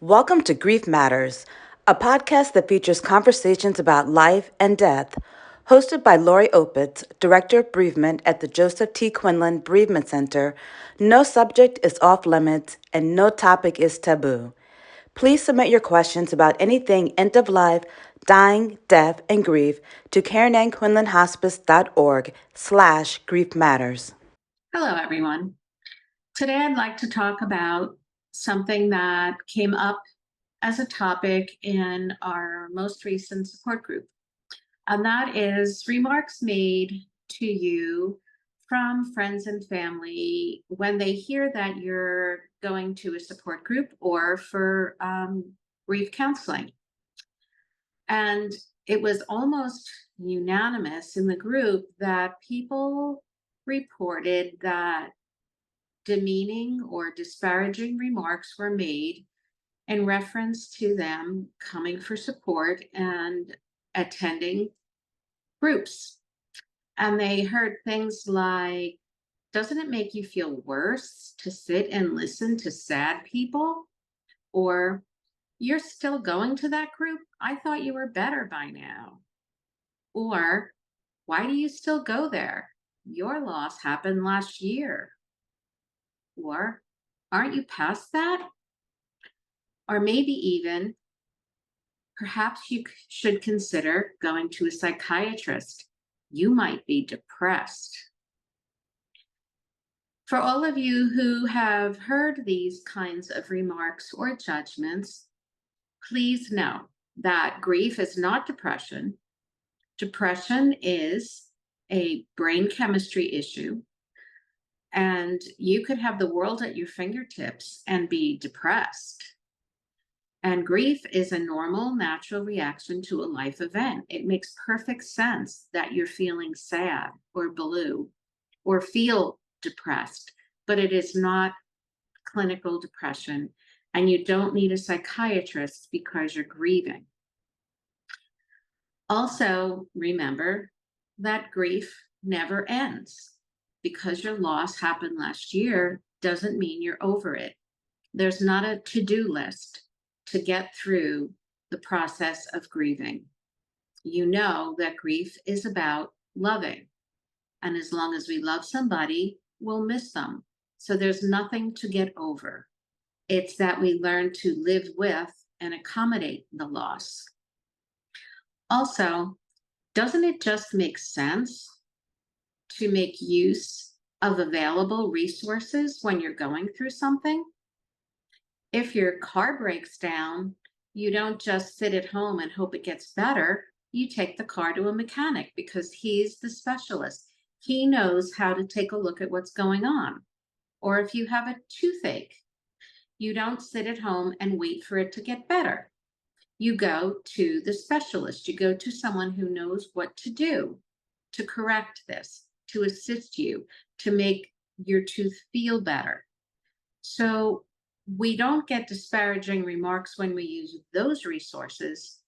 Welcome to Grief Matters, a podcast that features conversations about life and death. Hosted by Lori Opitz, Director of Bereavement at the Joseph T. Quinlan Bereavement Center, no subject is off limits and no topic is taboo. Please submit your questions about anything end of life, dying, death, and grief to KarenAnnQuinlanHospice.org/Grief Matters. Hello, everyone. Today I'd like to talk about something that came up as a topic in our most recent support group, and that is remarks made to you from friends and family when they hear that you're going to a support group or for grief counseling. And it was almost unanimous in the group that people reported that demeaning or disparaging remarks were made in reference to them coming for support and attending groups. And they heard things like, doesn't it make you feel worse to sit and listen to sad people? Or, you're still going to that group? I thought you were better by now. Or, why do you still go there? Your loss happened last year. Or, aren't you past that? Or maybe even, perhaps you should consider going to a psychiatrist. You might be depressed. For all of you who have heard these kinds of remarks or judgments, please know that grief is not depression. Depression is a brain chemistry issue, and you could have the world at your fingertips and be depressed. And grief is a normal, natural reaction to a life event. It makes perfect sense that you're feeling sad or blue or feel depressed, but it is not clinical depression, and you don't need a psychiatrist because you're grieving. Also, remember that grief never ends. Because your loss happened last year doesn't mean you're over it. There's not a to-do list to get through the process of grieving. You know that grief is about loving. And as long as we love somebody, we'll miss them. So there's nothing to get over. It's that we learn to live with and accommodate the loss. Also, doesn't it just make sense to make use of available resources when you're going through something? If your car breaks down, you don't just sit at home and hope it gets better. You take the car to a mechanic because he's the specialist. He knows how to take a look at what's going on. Or if you have a toothache, you don't sit at home and wait for it to get better. You go to the specialist. You go to someone who knows what to do to correct this, to assist you, to make your tooth feel better. So we don't get disparaging remarks when we use those resources,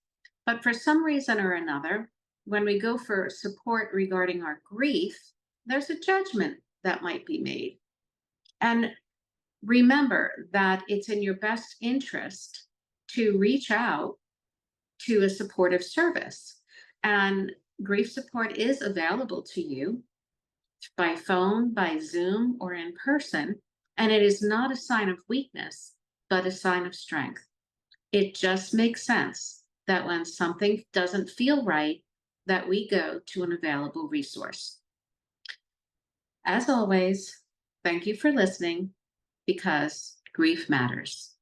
but for some reason or another, when we go for support regarding our grief, there's a judgment that might be made. And remember that it's in your best interest to reach out to a supportive service. And grief support is available to you by phone, by Zoom, or in person. And it is not a sign of weakness, but a sign of strength. It just makes sense that when something doesn't feel right, that we go to an available resource. As always, thank you for listening, because grief matters.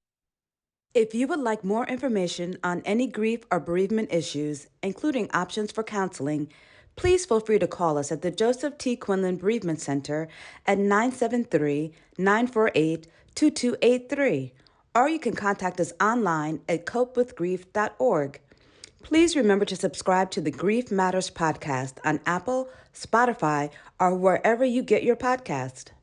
If you would like more information on any grief or bereavement issues, including options for counseling, please feel free to call us at the Joseph T. Quinlan Bereavement Center at 973-948-2283, or you can contact us online at copewithgrief.org. Please remember to subscribe to the Grief Matters podcast on Apple, Spotify, or wherever you get your podcast.